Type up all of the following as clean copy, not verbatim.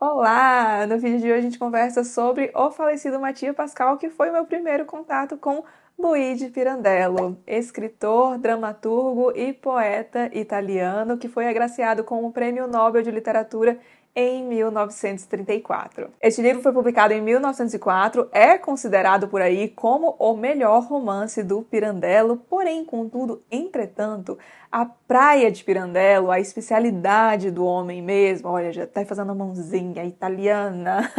Olá! No vídeo de hoje a gente conversa sobre o falecido Mattia Pascal, que foi o meu primeiro contato com Luigi Pirandello, escritor, dramaturgo e poeta italiano que foi agraciado com o Prêmio Nobel de Literatura em 1934. Este livro foi publicado em 1904, é considerado por aí como o melhor romance do Pirandello, porém, contudo, entretanto, a praia de Pirandello, a especialidade do homem mesmo, olha, já tá fazendo a mãozinha italiana,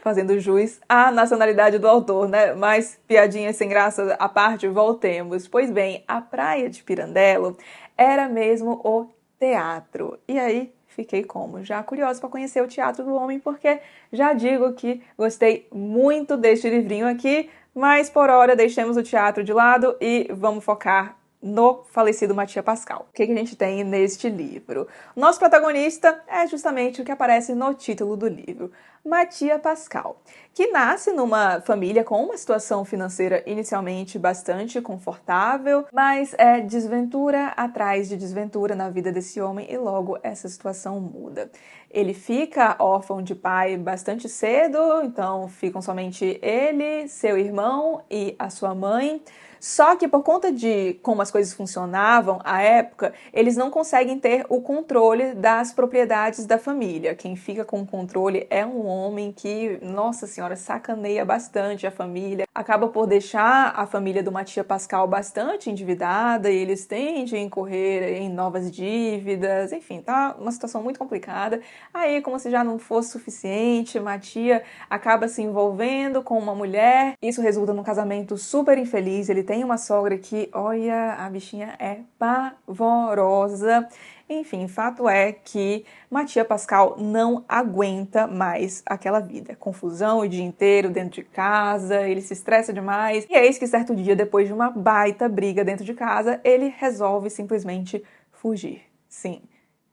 fazendo jus à nacionalidade do autor, né? Mas piadinhas sem graça à parte, voltemos. Pois bem, a praia de Pirandello era mesmo o teatro. E aí, fiquei como? Já curiosa para conhecer o Teatro do Homem, porque já digo que gostei muito deste livrinho aqui, mas por hora deixemos o teatro de lado e vamos focar no falecido Mattia Pascal. O que a gente tem neste livro? O nosso protagonista é justamente o que aparece no título do livro, Mattia Pascal, que nasce numa família com uma situação financeira inicialmente bastante confortável, mas é desventura atrás de desventura na vida desse homem e logo essa situação muda. Ele fica órfão de pai bastante cedo, então ficam somente ele, seu irmão e a sua mãe. Só que por conta de como as coisas funcionavam à época, eles não conseguem ter o controle das propriedades da família. Quem fica com o controle é um homem que, nossa senhora, sacaneia bastante a família. Acaba por deixar a família do Mattia Pascal bastante endividada e eles tendem a incorrer em novas dívidas. Enfim, tá uma situação muito complicada. Aí, como se já não fosse suficiente, Mattia acaba se envolvendo com uma mulher. Isso resulta num casamento super infeliz. Ele tem uma sogra que, olha, a bichinha é pavorosa. Enfim, fato é que Mattia Pascal não aguenta mais aquela vida. Confusão o dia inteiro dentro de casa, ele se estressa demais. E eis que certo dia, depois de uma baita briga dentro de casa, ele resolve simplesmente fugir. Sim,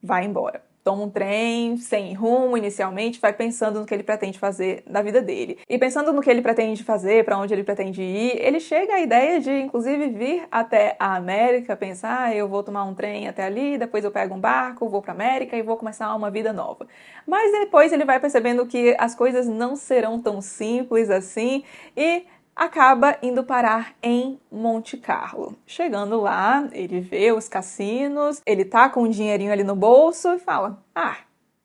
vai embora. Toma um trem, sem rumo inicialmente, vai pensando no que ele pretende fazer da vida dele. E pensando no que ele pretende fazer, para onde ele pretende ir, ele chega à ideia de, inclusive, vir até a América, pensar, eu vou tomar um trem até ali, depois eu pego um barco, vou para a América e vou começar uma vida nova. Mas depois ele vai percebendo que as coisas não serão tão simples assim e acaba indo parar em Monte Carlo. Chegando lá, ele vê os cassinos, ele tá com um dinheirinho ali no bolso e fala,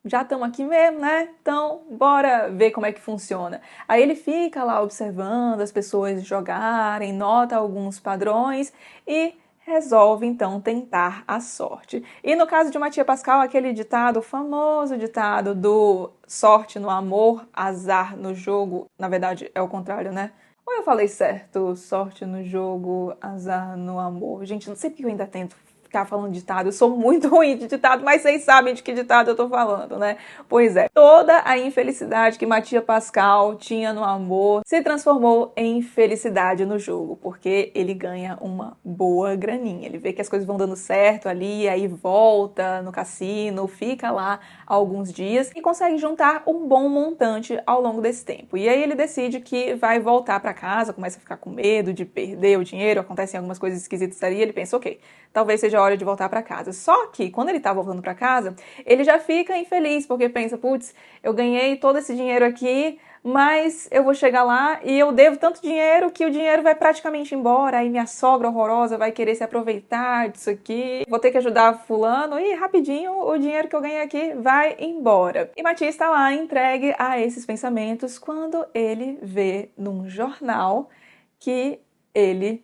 já estamos aqui mesmo, né? Então, bora ver como é que funciona. Aí ele fica lá observando as pessoas jogarem, nota alguns padrões e resolve, então, tentar a sorte. E no caso de Mattia Pascal, aquele ditado, o famoso ditado do sorte no amor, azar no jogo, na verdade é o contrário, né? Ou eu falei certo, sorte no jogo, azar no amor. Gente, não sei porque eu ainda tento ficar falando ditado, eu sou muito ruim de ditado, mas vocês sabem de que ditado eu tô falando, né? Pois é, toda a infelicidade que Mattia Pascal tinha no amor se transformou em felicidade no jogo, porque ele ganha uma boa graninha. Ele vê que as coisas vão dando certo ali, aí volta no cassino, fica lá alguns dias e consegue juntar um bom montante ao longo desse tempo. E aí ele decide que vai voltar para casa, começa a ficar com medo de perder o dinheiro, acontecem algumas coisas esquisitas ali, ele pensa, ok, talvez seja a hora de voltar para casa. Só que quando ele tá voltando para casa, ele já fica infeliz, porque pensa, putz, eu ganhei todo esse dinheiro aqui, mas eu vou chegar lá e eu devo tanto dinheiro que o dinheiro vai praticamente embora, aí minha sogra horrorosa vai querer se aproveitar disso aqui, vou ter que ajudar fulano e rapidinho o dinheiro que eu ganhei aqui vai embora. E Mattia está lá entregue a esses pensamentos quando ele vê num jornal que ele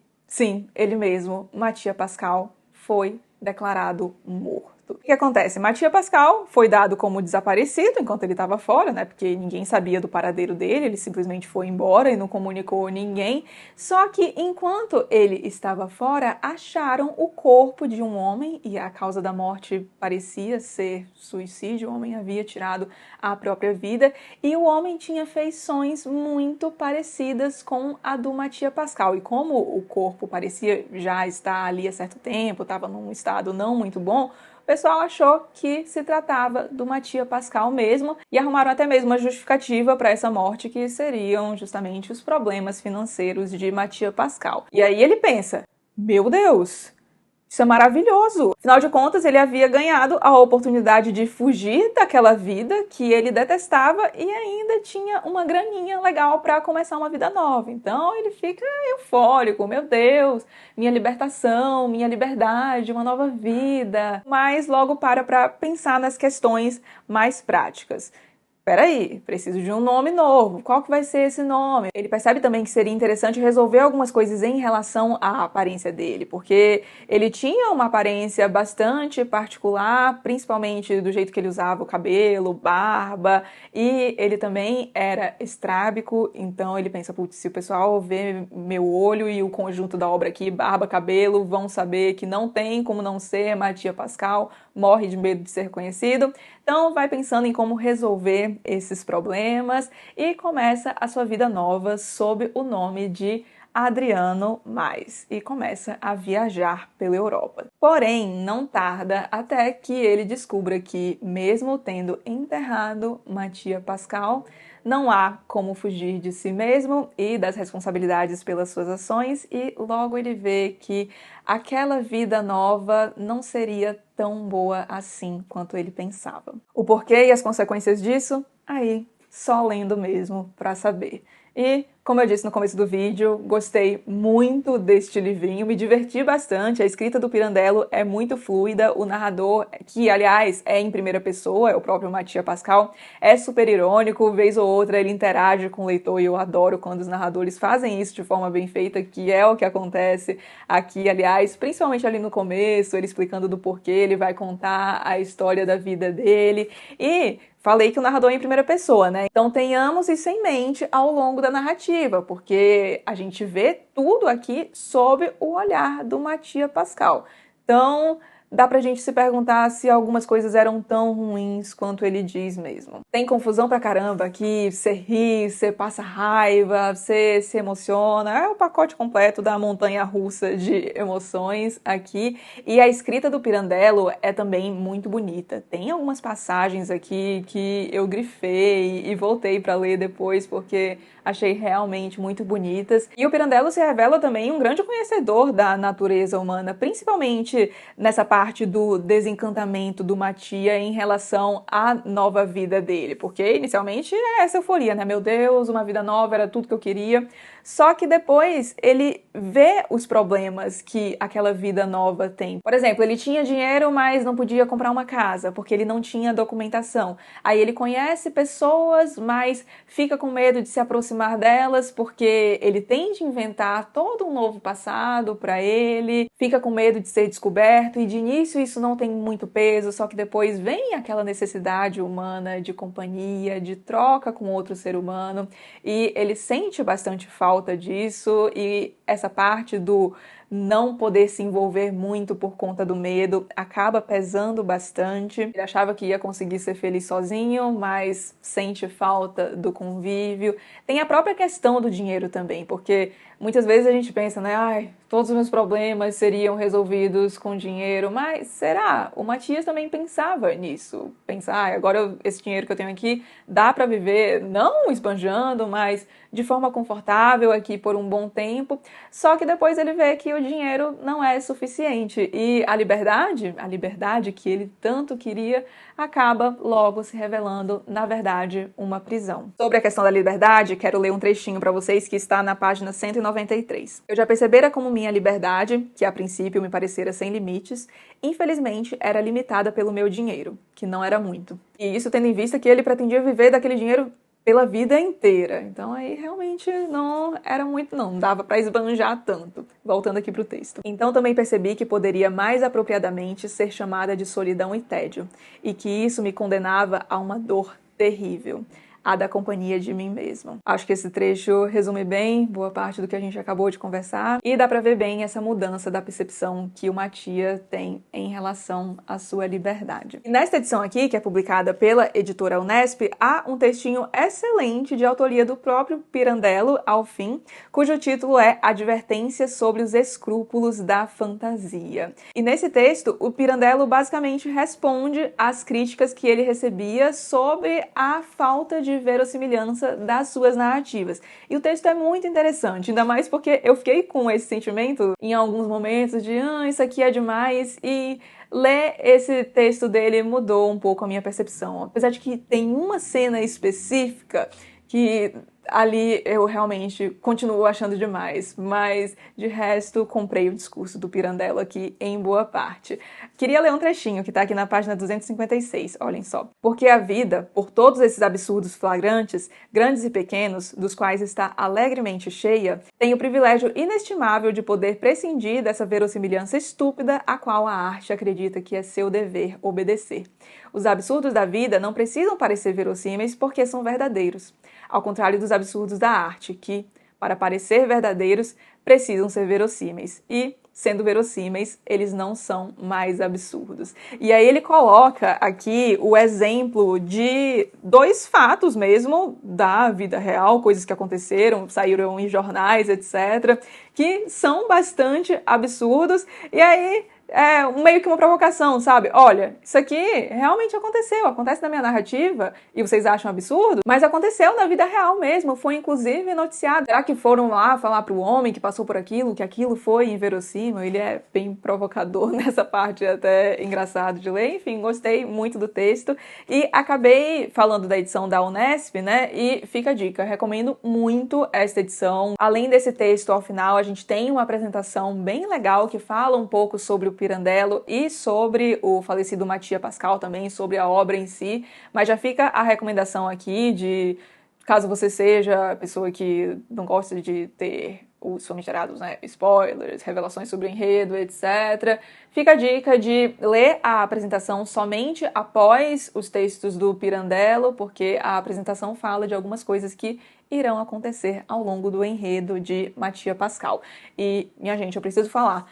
mesmo, Mattia Pascal, foi declarado morto. O que acontece? Mattia Pascal foi dado como desaparecido enquanto ele estava fora, né? Porque ninguém sabia do paradeiro dele, ele simplesmente foi embora e não comunicou ninguém. Só que enquanto ele estava fora, acharam o corpo de um homem e a causa da morte parecia ser suicídio. O homem havia tirado a própria vida e o homem tinha feições muito parecidas com a do Mattia Pascal. E como o corpo parecia já estar ali há certo tempo, estava num estado não muito bom, o pessoal achou que se tratava do Mattia Pascal mesmo e arrumaram até mesmo uma justificativa para essa morte, que seriam justamente os problemas financeiros de Mattia Pascal. E aí ele pensa, meu Deus, Isso é maravilhoso. Afinal de contas, ele havia ganhado a oportunidade de fugir daquela vida que ele detestava e ainda tinha uma graninha legal para começar uma vida nova. Então ele fica eufórico, meu Deus, minha libertação, minha liberdade, uma nova vida. Mas logo para pensar nas questões mais práticas. Peraí, preciso de um nome novo. Qual que vai ser esse nome? Ele percebe também que seria interessante resolver algumas coisas em relação à aparência dele, porque ele tinha uma aparência bastante particular, principalmente do jeito que ele usava o cabelo, barba, e ele também era estrábico, então ele pensa, putz, se o pessoal ver meu olho e o conjunto da obra aqui, barba, cabelo, vão saber que não tem como não ser Mattia Pascal, morre de medo de ser reconhecido. Então vai pensando em como resolver esses problemas e começa a sua vida nova sob o nome de Adriano Mais e começa a viajar pela Europa. Porém, não tarda até que ele descubra que, mesmo tendo enterrado Mattia Pascal, não há como fugir de si mesmo e das responsabilidades pelas suas ações, e logo ele vê que aquela vida nova não seria tão boa assim quanto ele pensava. O porquê e as consequências disso? Aí, só lendo mesmo para saber. E, como eu disse no começo do vídeo, gostei muito deste livrinho, me diverti bastante, a escrita do Pirandello é muito fluida, o narrador, que aliás é em primeira pessoa, é o próprio Mattia Pascal, é super irônico, vez ou outra ele interage com o leitor e eu adoro quando os narradores fazem isso de forma bem feita, que é o que acontece aqui, aliás, principalmente ali no começo, ele explicando do porquê, ele vai contar a história da vida dele e... Falei que o narrador é em primeira pessoa, né? Então tenhamos isso em mente ao longo da narrativa, porque a gente vê tudo aqui sob o olhar do Mattia Pascal. Então dá pra gente se perguntar se algumas coisas eram tão ruins quanto ele diz mesmo. Tem confusão pra caramba aqui, você ri, você passa raiva, você se emociona, é o pacote completo da montanha-russa de emoções aqui. E a escrita do Pirandello é também muito bonita. Tem algumas passagens aqui que eu grifei e voltei pra ler depois porque achei realmente muito bonitas. E o Pirandello se revela também um grande conhecedor da natureza humana, principalmente nessa parte do desencantamento do Mattia em relação à nova vida dele, porque inicialmente é essa euforia, né? Meu Deus, uma vida nova era tudo que eu queria. Só que depois ele vê os problemas que aquela vida nova tem. Por exemplo, ele tinha dinheiro, mas não podia comprar uma casa, porque ele não tinha documentação. Aí ele conhece pessoas, mas fica com medo de se aproximar delas, porque ele tem de inventar todo um novo passado para ele, fica com medo de ser descoberto, e de início isso não tem muito peso, só que depois vem aquela necessidade humana de companhia, de troca com outro ser humano, e ele sente bastante falta disso, e essa parte do não poder se envolver muito por conta do medo acaba pesando bastante. Ele achava que ia conseguir ser feliz sozinho, mas sente falta do convívio. Tem a própria questão do dinheiro também, porque muitas vezes a gente pensa, né, ai, todos os meus problemas seriam resolvidos com dinheiro, mas será? O Matias também pensava nisso. Pensar, agora esse dinheiro que eu tenho aqui dá para viver, não esbanjando, mas de forma confortável aqui por um bom tempo. Só que depois ele vê que o dinheiro não é suficiente e a liberdade que ele tanto queria, acaba logo se revelando, na verdade, uma prisão. Sobre a questão da liberdade, quero ler um trechinho para vocês que está na página 193. Eu já percebera como minha liberdade, que a princípio me parecera sem limites, infelizmente era limitada pelo meu dinheiro, que não era muito. E isso tendo em vista que ele pretendia viver daquele dinheiro pela vida inteira. Então aí realmente não era muito, não dava para esbanjar tanto. Voltando aqui para o texto. Então também percebi que poderia mais apropriadamente ser chamada de solidão e tédio, e que isso me condenava a uma dor terrível, a da companhia de mim mesmo. Acho que esse trecho resume bem boa parte do que a gente acabou de conversar e dá pra ver bem essa mudança da percepção que o Mattia tem em relação à sua liberdade. E nesta edição aqui, que é publicada pela editora Unesp, há um textinho excelente de autoria do próprio Pirandello, ao fim, cujo título é Advertência sobre os escrúpulos da fantasia. E nesse texto, o Pirandello basicamente responde às críticas que ele recebia sobre a falta de de verossimilhança das suas narrativas. E o texto é muito interessante, ainda mais porque eu fiquei com esse sentimento em alguns momentos de isso aqui é demais, e ler esse texto dele mudou um pouco a minha percepção. Apesar de que tem uma cena específica que ali eu realmente continuo achando demais, mas de resto comprei o discurso do Pirandello aqui em boa parte. Queria ler um trechinho que tá aqui na página 256, olhem só. Porque a vida, por todos esses absurdos flagrantes, grandes e pequenos, dos quais está alegremente cheia, tem o privilégio inestimável de poder prescindir dessa verossimilhança estúpida a qual a arte acredita que é seu dever obedecer. Os absurdos da vida não precisam parecer verossímeis porque são verdadeiros. Ao contrário dos absurdos da arte, que, para parecer verdadeiros, precisam ser verossímeis. E, sendo verossímeis, eles não são mais absurdos. E aí ele coloca aqui o exemplo de dois fatos mesmo da vida real, coisas que aconteceram, saíram em jornais, etc., que são bastante absurdos. E aí é meio que uma provocação, sabe? Olha, isso aqui realmente aconteceu, acontece na minha narrativa e vocês acham absurdo, mas aconteceu na vida real mesmo, foi inclusive noticiado. Será que foram lá falar pro homem que passou por aquilo, que aquilo foi inverossímil? Ele é bem provocador nessa parte, até engraçado de ler. Enfim, gostei muito do texto e acabei falando da edição da Unesp, né? E fica a dica, recomendo muito esta edição. Além desse texto, ao final, a gente tem uma apresentação bem legal que fala um pouco sobre o Pirandello e sobre o falecido Mattia Pascal também, sobre a obra em si, mas já fica a recomendação aqui de, caso você seja pessoa que não gosta de ter os famigerados, né, spoilers, revelações sobre o enredo, etc., fica a dica de ler a apresentação somente após os textos do Pirandello, porque a apresentação fala de algumas coisas que irão acontecer ao longo do enredo de Mattia Pascal. E, minha gente, eu preciso falar,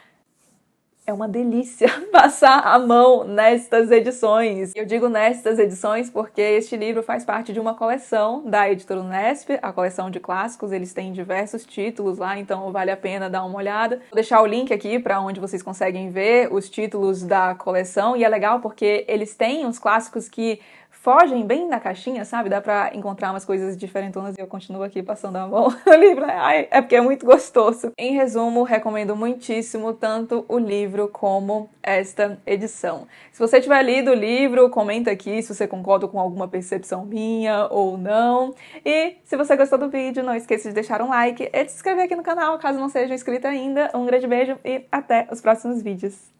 é uma delícia passar a mão nestas edições. Eu digo nestas edições porque este livro faz parte de uma coleção da editora Unesp, a coleção de clássicos. Eles têm diversos títulos lá, então vale a pena dar uma olhada. Vou deixar o link aqui para onde vocês conseguem ver os títulos da coleção. E é legal porque eles têm uns clássicos que fogem bem da caixinha, sabe? Dá pra encontrar umas coisas diferentonas e eu continuo aqui passando a mão no livro. Ai, é porque é muito gostoso. Em resumo, recomendo muitíssimo tanto o livro como esta edição. Se você tiver lido o livro, comenta aqui se você concorda com alguma percepção minha ou não. E se você gostou do vídeo, não esqueça de deixar um like e de se inscrever aqui no canal, caso não seja inscrito ainda. Um grande beijo e até os próximos vídeos.